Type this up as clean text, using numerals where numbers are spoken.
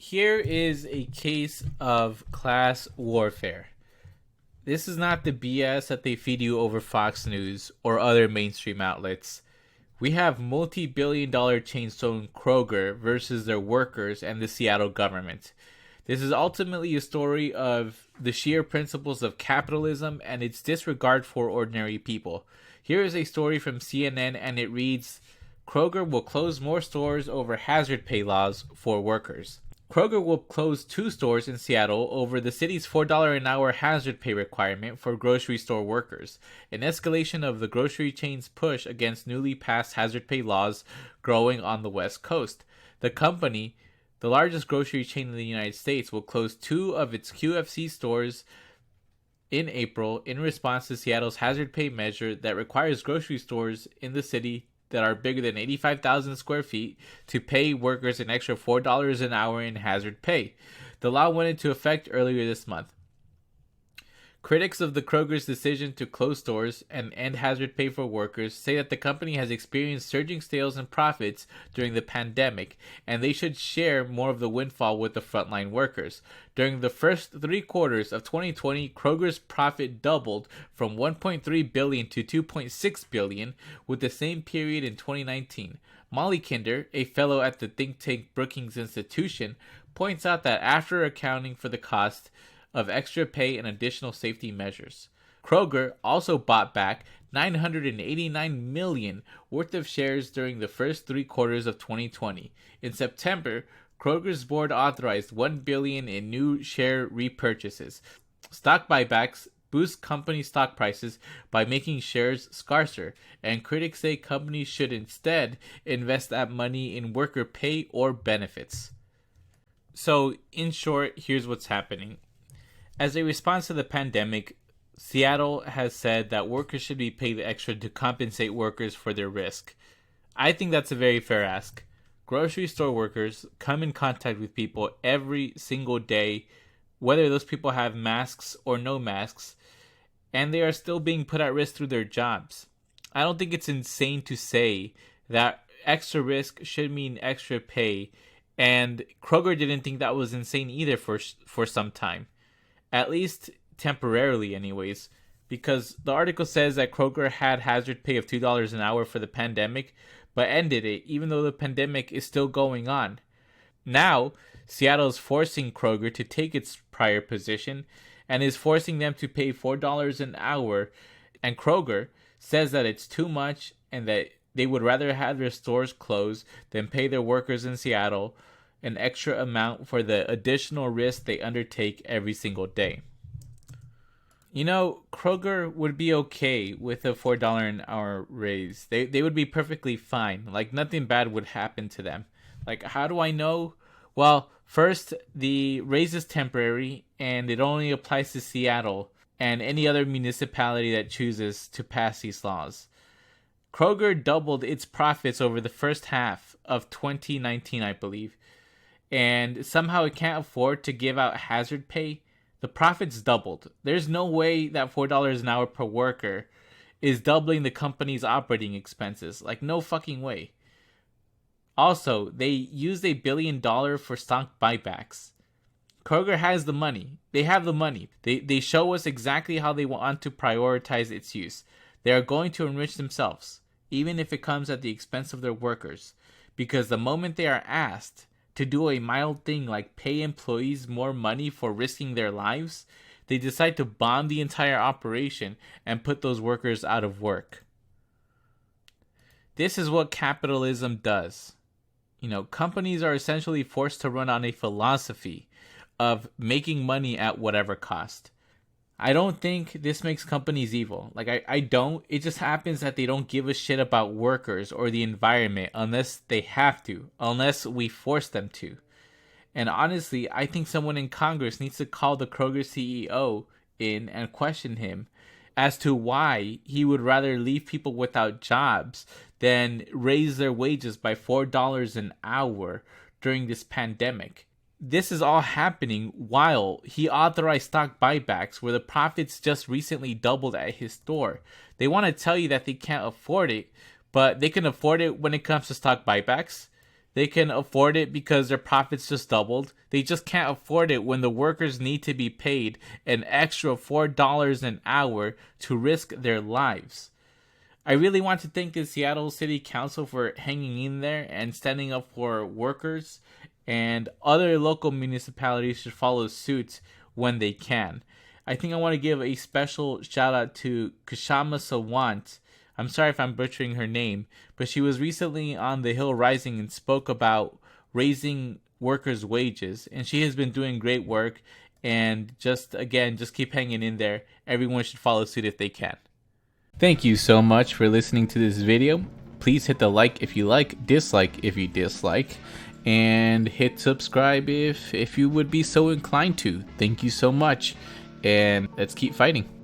Here is a case of class warfare. This is not the BS that they feed you over Fox News or other mainstream outlets. We have multi-billion-dollar chain stone Kroger versus their workers and the Seattle government. This is ultimately a story of the sheer principles of capitalism and its disregard for ordinary people. Here is a story from CNN, and it reads, Kroger will close more stores over hazard pay laws for workers. Kroger will close 2 stores in Seattle over the city's $4 an hour hazard pay requirement for grocery store workers, an escalation of the grocery chain's push against newly passed hazard pay laws growing on the West Coast. The company, the largest grocery chain in the United States, will close 2 of its QFC stores in April in response to Seattle's hazard pay measure that requires grocery stores in the city that are bigger than 85,000 square feet to pay workers an extra $4 an hour in hazard pay. The law went into effect earlier this month. Critics of the Kroger's decision to close stores and end hazard pay for workers say that the company has experienced surging sales and profits during the pandemic, and they should share more of the windfall with the frontline workers. During the first 3 quarters of 2020, Kroger's profit doubled from $1.3 billion to $2.6 billion with the same period in 2019. Molly Kinder, a fellow at the think tank Brookings Institution, points out that after accounting for the cost of extra pay and additional safety measures, Kroger also bought back $989 million worth of shares during the first 3 quarters of 2020. In September, Kroger's board authorized $1 billion in new share repurchases. Stock buybacks boost company stock prices by making shares scarcer, and critics say companies should instead invest that money in worker pay or benefits. So, in short, here's what's happening. As a response to the pandemic, Seattle has said that workers should be paid extra to compensate workers for their risk. I think that's a very fair ask. Grocery store workers come in contact with people every single day, whether those people have masks or no masks, and they are still being put at risk through their jobs. I don't think it's insane to say that extra risk should mean extra pay, and Kroger didn't think that was insane either for some time. At least temporarily anyways, because the article says that Kroger had hazard pay of $2 an hour for the pandemic, but ended it even though the pandemic is still going on. Now, Seattle is forcing Kroger to take its prior position and is forcing them to pay $4 an hour, and Kroger says that it's too much and that they would rather have their stores closed than pay their workers in Seattle an extra amount for the additional risk they undertake every single day. You know, Kroger would be okay with a $4 an hour raise. They would be perfectly fine. Like, nothing bad would happen to them. Like, how do I know? Well, first, the raise is temporary, and it only applies to Seattle and any other municipality that chooses to pass these laws. Kroger doubled its profits over the first half of 2019, I believe, and somehow it can't afford to give out hazard pay. The profits doubled. There's no way that $4 an hour per worker is doubling the company's operating expenses. Like, no fucking way. Also, they used $1 billion for stock buybacks. Kroger has the money. They have the money. They show us exactly how they want to prioritize its use. They are going to enrich themselves, even if it comes at the expense of their workers. Because the moment they are asked to do a mild thing like pay employees more money for risking their lives, they decide to bomb the entire operation and put those workers out of work. This is what capitalism does. You know, companies are essentially forced to run on a philosophy of making money at whatever cost. I don't think this makes companies evil. Like, I don't. It just happens that they don't give a shit about workers or the environment unless they have to, unless we force them to. And honestly, I think someone in Congress needs to call the Kroger CEO in and question him as to why he would rather leave people without jobs than raise their wages by $4 an hour during this pandemic. This is all happening while he authorized stock buybacks where the profits just recently doubled at his store. They want to tell you that they can't afford it, but they can afford it when it comes to stock buybacks. They can afford it because their profits just doubled. They just can't afford it when the workers need to be paid an extra $4 an hour to risk their lives. I really want to thank the Seattle City Council for hanging in there and standing up for workers, and other local municipalities should follow suit when they can. I think I want to give a special shout out to Kashama Sawant. I'm sorry if I'm butchering her name, but she was recently on The Hill Rising and spoke about raising workers' wages, and she has been doing great work. And just keep hanging in there. Everyone should follow suit if they can. Thank you so much for listening to this video. Please hit the like if you like, dislike if you dislike, and hit subscribe if you would be so inclined to. Thank you so much, and let's keep fighting.